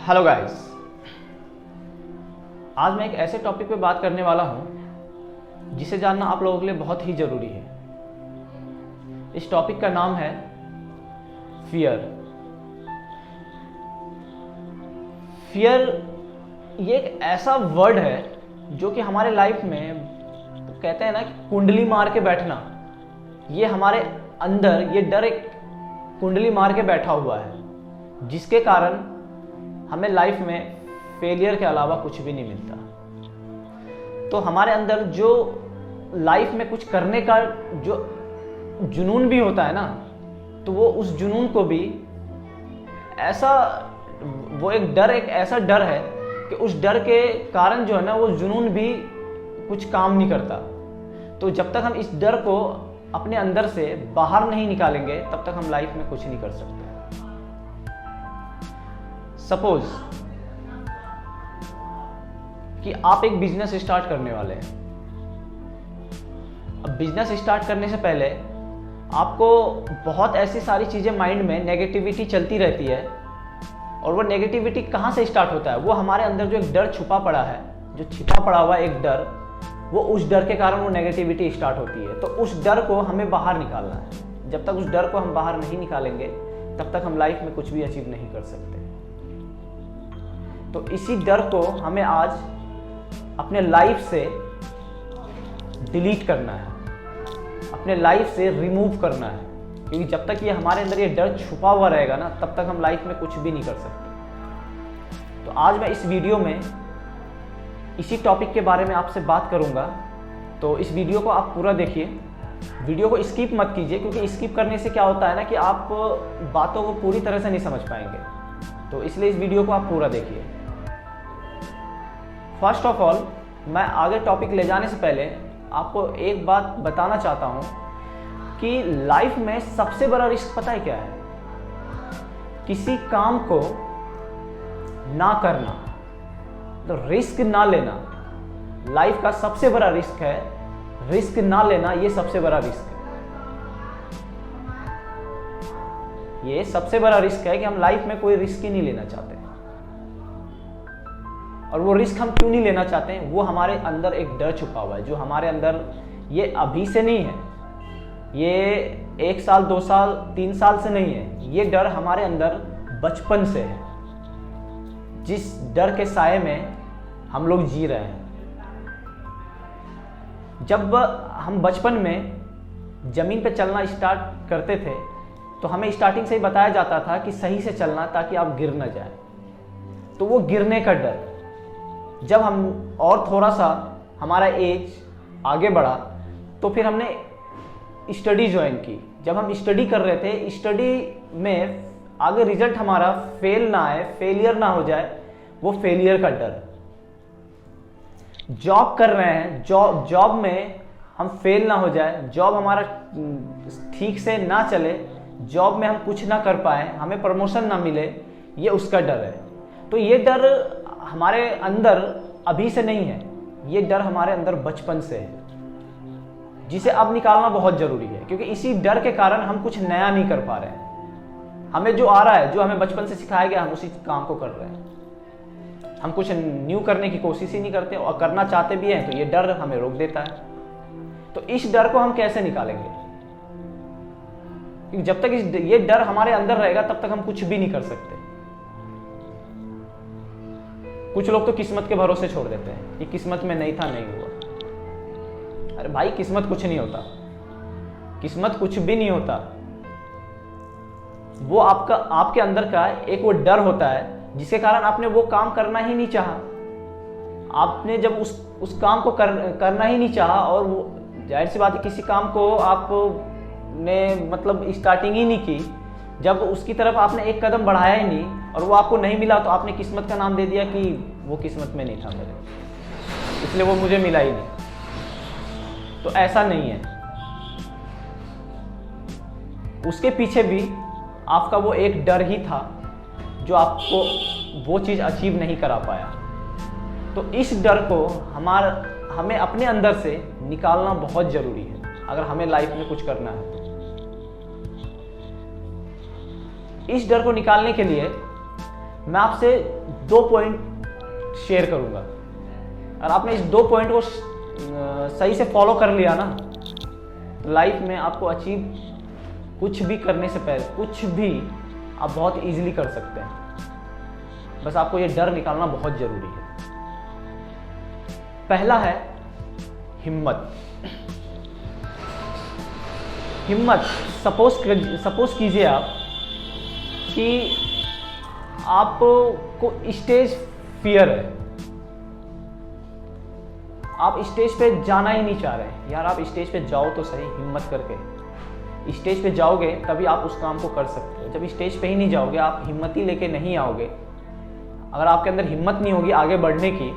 Hello guys, आज मैं एक ऐसे टॉपिक पे बात करने वाला हूं जिसे जानना आप लोगों के लिए बहुत ही ज़रूरी है। इस टॉपिक का नाम है फियर। फियर ये एक ऐसा वर्ड है जो कि हमारे लाइफ में कहते हैं ना कि कुंडली मार के बैठना, ये हमारे अंदर ये डर एक कुंडली मार के बैठा हुआ है, जिसके कारण हमें लाइफ में फेलियर के अलावा कुछ भी नहीं मिलता। तो हमारे अंदर जो लाइफ में कुछ करने का जो जुनून भी होता है ना, तो वो उस जुनून को भी ऐसा एक ऐसा डर है कि उस डर के कारण जो है ना वो जुनून भी कुछ काम नहीं करता। तो जब तक हम इस डर को अपने अंदर से बाहर नहीं निकालेंगे तब तक हम लाइफ में कुछ नहीं कर सकते। सपोज कि आप एक बिजनेस स्टार्ट करने वाले हैं। अब बिजनेस स्टार्ट करने से पहले आपको बहुत ऐसी सारी चीज़ें माइंड में नेगेटिविटी चलती रहती है, और वो नेगेटिविटी कहाँ से स्टार्ट होता है? वो हमारे अंदर जो एक डर छुपा पड़ा है, जो छिपा पड़ा हुआ एक डर, वो उस डर के कारण वो नेगेटिविटी स्टार्ट होती है। तो उस डर को हमें बाहर निकालना है। जब तक उस डर को हम बाहर नहीं निकालेंगे तब तक हम लाइफ में कुछ भी अचीव नहीं कर सकते। तो इसी डर को हमें आज अपने लाइफ से डिलीट करना है, अपने लाइफ से रिमूव करना है, क्योंकि जब तक ये हमारे अंदर ये डर छुपा हुआ रहेगा ना, तब तक हम लाइफ में कुछ भी नहीं कर सकते। तो आज मैं इस वीडियो में इसी टॉपिक के बारे में आपसे बात करूंगा। तो इस वीडियो को आप पूरा देखिए, वीडियो को स्किप मत कीजिए, क्योंकि स्किप करने से क्या होता है ना कि आप बातों को पूरी तरह से नहीं समझ पाएंगे। तो इसलिए इस वीडियो को आप पूरा देखिए। फर्स्ट ऑफ ऑल, मैं आगे टॉपिक ले जाने से पहले आपको एक बात बताना चाहता हूं कि लाइफ में सबसे बड़ा रिस्क पता है क्या है? किसी काम को ना करना, तो रिस्क ना लेना। लाइफ का सबसे बड़ा रिस्क है रिस्क ना लेना। ये सबसे बड़ा रिस्क है। ये सबसे बड़ा रिस्क है कि हम लाइफ में कोई रिस्क ही नहीं लेना चाहते। और वो रिस्क हम क्यों नहीं लेना चाहते हैं? वो हमारे अंदर एक डर छुपा हुआ है, जो हमारे अंदर ये अभी से नहीं है, ये 1 साल 2 साल 3 साल से नहीं है। ये डर हमारे अंदर बचपन से है, जिस डर के साए में हम लोग जी रहे हैं। जब हम बचपन में जमीन पे चलना स्टार्ट करते थे तो हमें स्टार्टिंग से ही बताया जाता था कि सही से चलना, ताकि आप गिर न जाए। तो वो गिरने का डर, जब हम और थोड़ा सा हमारा एज आगे बढ़ा तो फिर हमने स्टडी ज्वाइन की। जब हम स्टडी कर रहे थे, स्टडी में आगे रिजल्ट हमारा फेल ना आए, फेलियर ना हो जाए, वो फेलियर का डर। जॉब कर रहे हैं, जॉब में हम फेल ना हो जाए, जॉब हमारा ठीक से ना चले, जॉब में हम कुछ ना कर पाए, हमें प्रमोशन ना मिले, ये उसका डर है। तो ये डर हमारे अंदर अभी से नहीं है, ये डर हमारे अंदर बचपन से है, जिसे अब निकालना बहुत जरूरी है। क्योंकि इसी डर के कारण हम कुछ नया नहीं कर पा रहे हैं। हमें जो आ रहा है, जो हमें बचपन से सिखाया गया, हम उसी काम को कर रहे हैं। हम कुछ न्यू करने की कोशिश ही नहीं करते, और करना चाहते भी हैं तो ये डर हमें रोक देता है। तो इस डर को हम कैसे निकालेंगे? क्योंकि जब तक ये डर हमारे अंदर रहेगा तब तक हम कुछ भी नहीं कर सकते। कुछ लोग तो किस्मत के भरोसे छोड़ देते हैं कि किस्मत में नहीं था, नहीं हुआ। अरे भाई, किस्मत कुछ नहीं होता, किस्मत कुछ भी नहीं होता। वो आपके अंदर का एक वो डर होता है, जिसके कारण आपने वो काम करना ही नहीं चाहा। आपने जब उस काम को करना ही नहीं चाहा, और वो जाहिर सी बात है, किसी काम को आपने मतलब स्टार्टिंग ही नहीं की, जब उसकी तरफ आपने एक कदम बढ़ाया ही नहीं और वो आपको नहीं मिला, तो आपने किस्मत का नाम दे दिया कि वो किस्मत में नहीं था मेरे, इसलिए वो मुझे मिला ही नहीं। तो ऐसा नहीं है। उसके पीछे भी आपका वो एक डर ही था जो आपको वो चीज़ अचीव नहीं करा पाया। तो इस डर को हमें अपने अंदर से निकालना बहुत ज़रूरी है, अगर हमें लाइफ में कुछ करना है। इस डर को निकालने के लिए मैं आपसे 2 पॉइंट शेयर करूंगा। और आपने इस 2 पॉइंट को सही से फॉलो कर लिया ना, लाइफ में आपको अचीव कुछ भी करने से पहले, कुछ भी आप बहुत इजीली कर सकते हैं। बस आपको ये डर निकालना बहुत जरूरी है। पहला है हिम्मत। हिम्मत, सपोज कीजिए आप कि आपको स्टेज फियर है, आप स्टेज पे जाना ही नहीं चाह रहे। यार आप स्टेज पे जाओ तो सही, हिम्मत करके स्टेज पे जाओगे तभी आप उस काम को कर सकते हो। जब स्टेज पे ही नहीं जाओगे, आप हिम्मत ही लेके नहीं आओगे, अगर आपके अंदर हिम्मत नहीं होगी आगे बढ़ने की,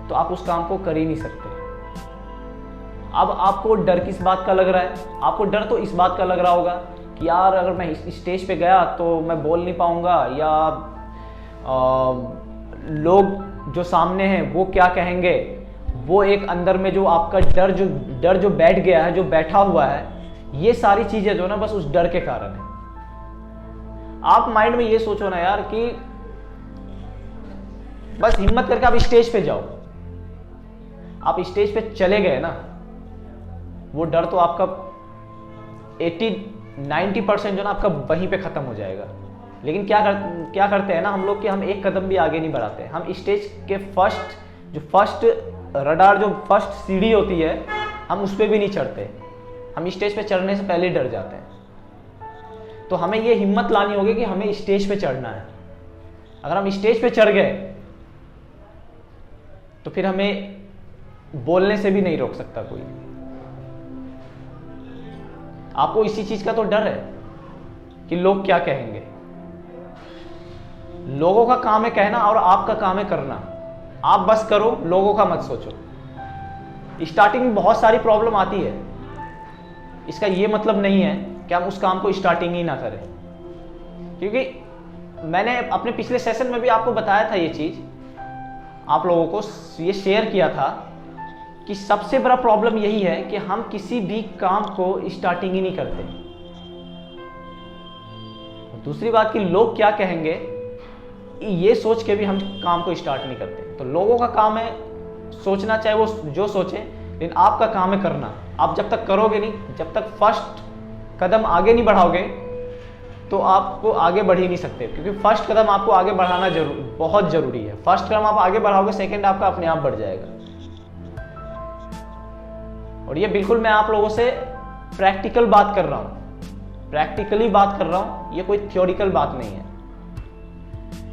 तो आप उस काम को कर ही नहीं सकते। अब आपको डर किस बात का लग रहा है? आपको डर तो इस बात का लग रहा होगा कि यार अगर मैं स्टेज पे गया तो मैं बोल नहीं पाऊंगा, या लोग जो सामने हैं वो क्या कहेंगे। वो एक अंदर में जो आपका डर जो बैठ गया है, जो बैठा हुआ है, ये सारी चीजें जो ना बस उस डर के कारण है। आप माइंड में ये सोचो ना यार कि बस हिम्मत करके आप स्टेज पे जाओ। आप स्टेज पे चले गए ना, वो डर तो आपका 80-90% जो ना आपका वहीं पे खत्म हो जाएगा। लेकिन क्या करते हैं ना हम लोग कि हम एक कदम भी आगे नहीं बढ़ाते। हम स्टेज के फर्स्ट रडार, जो फर्स्ट सीढ़ी होती है, हम उस पर भी नहीं चढ़ते। हम स्टेज पे चढ़ने से पहले डर जाते हैं। तो हमें ये हिम्मत लानी होगी कि हमें स्टेज पे चढ़ना है। अगर हम स्टेज पे चढ़ गए तो फिर हमें बोलने से भी नहीं रोक सकता कोई। आपको इसी चीज का तो डर है कि लोग क्या कहेंगे। लोगों का काम है कहना और आपका काम है करना। आप बस करो, लोगों का मत सोचो। स्टार्टिंग में बहुत सारी प्रॉब्लम आती है, इसका ये मतलब नहीं है कि हम उस काम को स्टार्टिंग ही ना करें। क्योंकि मैंने अपने पिछले सेशन में भी आपको बताया था, ये चीज आप लोगों को ये शेयर किया था कि सबसे बड़ा प्रॉब्लम यही है कि हम किसी भी काम को स्टार्टिंग ही नहीं करते। दूसरी बात कि लोग क्या कहेंगे, ये सोच के भी हम काम को स्टार्ट नहीं करते। तो लोगों का काम है सोचना, चाहे वो जो सोचे, लेकिन आपका काम है करना। आप जब तक करोगे नहीं, जब तक फर्स्ट कदम आगे नहीं बढ़ाओगे, तो आपको आगे बढ़ ही नहीं सकते। क्योंकि फर्स्ट कदम आपको आगे बढ़ाना बहुत जरूरी है। फर्स्ट कदम आप आगे बढ़ाओगे, सेकंड आपका अपने आप बढ़ जाएगा। और ये बिल्कुल मैं आप लोगों से प्रैक्टिकल बात कर रहा हूं, प्रैक्टिकली बात कर रहा हूं, ये कोई थ्योरिकल बात नहीं है।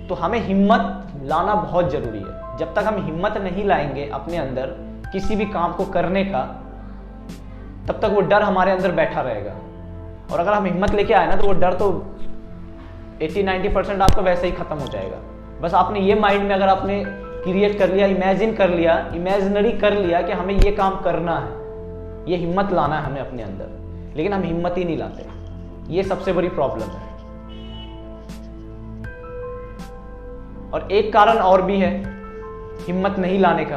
तो हमें हिम्मत लाना बहुत जरूरी है। जब तक हम हिम्मत नहीं लाएंगे अपने अंदर किसी भी काम को करने का, तब तक वो डर हमारे अंदर बैठा रहेगा। और अगर हम हिम्मत लेके आए ना, तो वो डर तो 80-90% आपका वैसे ही खत्म हो जाएगा। बस आपने ये माइंड में अगर आपने क्रिएट कर लिया, इमेजिन कर लिया, इमेजिनरी कर लिया कि हमें ये काम करना है, ये हिम्मत लाना है हमें अपने अंदर, लेकिन हम हिम्मत ही नहीं लाते। ये सबसे बड़ी प्रॉब्लम है। और एक कारण और भी है हिम्मत नहीं लाने का,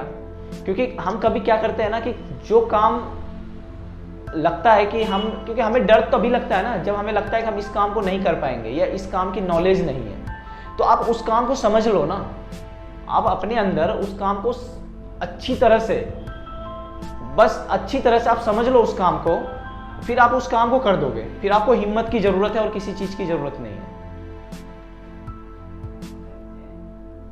क्योंकि हम कभी क्या करते हैं ना कि जो काम लगता है कि क्योंकि हमें डर तभी लगता है ना जब हमें लगता है कि हम इस काम को नहीं कर पाएंगे या इस काम की नॉलेज नहीं है। तो आप उस काम को समझ लो ना, आप अपने अंदर उस काम को अच्छी तरह से, बस अच्छी तरह से आप समझ लो उस काम को, फिर आप उस काम को कर दोगे। फिर आपको हिम्मत की जरूरत है और किसी चीज की जरूरत नहीं है।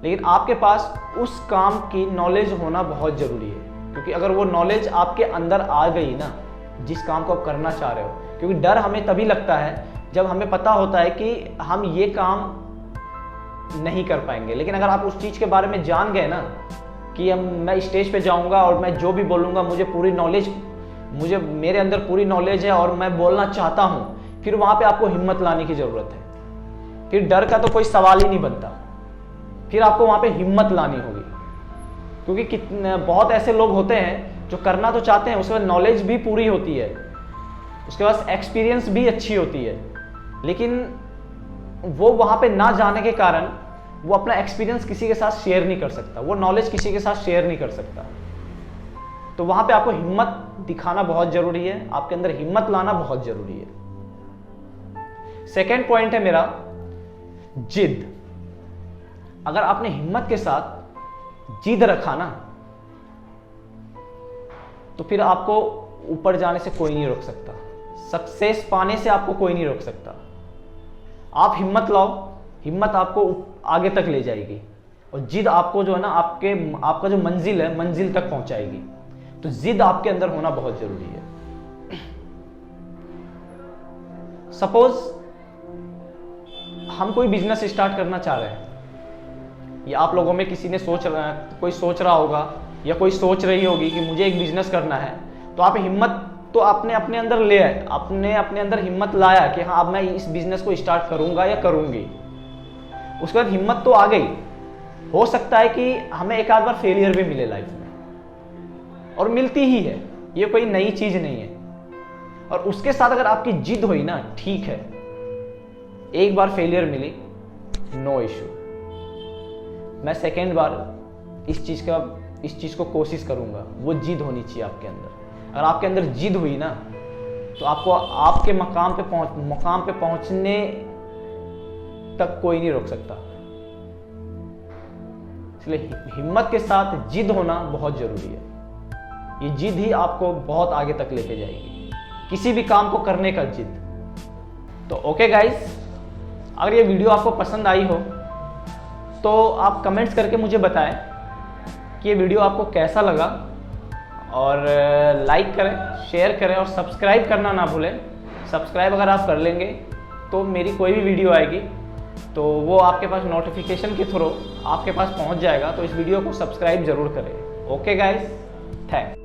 लेकिन आपके पास उस काम की नॉलेज होना बहुत जरूरी है, क्योंकि अगर वो नॉलेज आपके अंदर आ गई ना, जिस काम को आप करना चाह रहे हो, क्योंकि डर हमें तभी लगता है जब हमें पता होता है कि हम ये काम नहीं कर पाएंगे। लेकिन अगर आप उस चीज के बारे में जान गए ना कि मैं स्टेज पे जाऊंगा और मैं जो भी बोलूंगा, मेरे अंदर पूरी नॉलेज है और मैं बोलना चाहता हूं, फिर वहां पे आपको हिम्मत लाने की जरूरत है। फिर डर का तो कोई सवाल ही नहीं बनता, फिर आपको वहां पे हिम्मत लानी होगी। क्योंकि बहुत ऐसे लोग होते हैं जो करना तो चाहते हैं, उसके बाद नॉलेज भी पूरी होती है, उसके बाद एक्सपीरियंस भी अच्छी होती है, लेकिन वो वहां पे ना जाने के कारण वो अपना एक्सपीरियंस किसी के साथ शेयर नहीं कर सकता, वो नॉलेज किसी के साथ शेयर नहीं कर सकता। तो वहां पे आपको हिम्मत दिखाना बहुत जरूरी है, आपके अंदर हिम्मत लाना बहुत जरूरी है। सेकेंड पॉइंट है मेरा जिद। अगर आपने हिम्मत के साथ जिद रखा ना, तो फिर आपको ऊपर जाने से कोई नहीं रोक सकता, सक्सेस पाने से आपको कोई नहीं रोक सकता। आप हिम्मत लाओ, हिम्मत आपको आगे तक ले जाएगी, और जिद आपको जो है ना आपका जो मंजिल है, मंजिल तक पहुंचाएगी। तो जिद आपके अंदर होना बहुत जरूरी है। सपोज हम कोई बिजनेस स्टार्ट करना चाह रहे हैं, या आप लोगों में किसी ने कोई सोच रहा होगा, या कोई सोच रही होगी कि मुझे एक बिजनेस करना है, तो आप हिम्मत तो आपने अपने अंदर ले आए, आपने अपने अंदर हिम्मत लाया कि हाँ अब मैं इस बिजनेस को स्टार्ट करूंगा या करूंगी। उसके बाद हिम्मत तो आ गई, हो सकता है कि हमें एक आध बार फेलियर भी मिले लाइफ में, और मिलती ही है, ये कोई नई चीज नहीं है। और उसके साथ अगर आपकी जिद हुई ना, ठीक है, एक बार फेलियर मिली, नो इशू, मैं सेकेंड बार इस चीज को कोशिश करूंगा। वो जिद होनी चाहिए आपके अंदर। अगर आपके अंदर जिद हुई ना, तो आपको आपके मकाम पे पहुंचने तक कोई नहीं रोक सकता। इसलिए हिम्मत के साथ जिद होना बहुत जरूरी है। ये जिद ही आपको बहुत आगे तक लेके जाएगी, किसी भी काम को करने का जिद। तो ओके गाइस, अगर ये वीडियो आपको पसंद आई हो तो आप कमेंट्स करके मुझे बताएं कि ये वीडियो आपको कैसा लगा, और लाइक करें, शेयर करें, और सब्सक्राइब करना ना भूलें। सब्सक्राइब अगर आप कर लेंगे तो मेरी कोई भी वीडियो आएगी तो वो आपके पास नोटिफिकेशन के थ्रू आपके पास पहुंच जाएगा। तो इस वीडियो को सब्सक्राइब जरूर करें। Okay guys, thanks.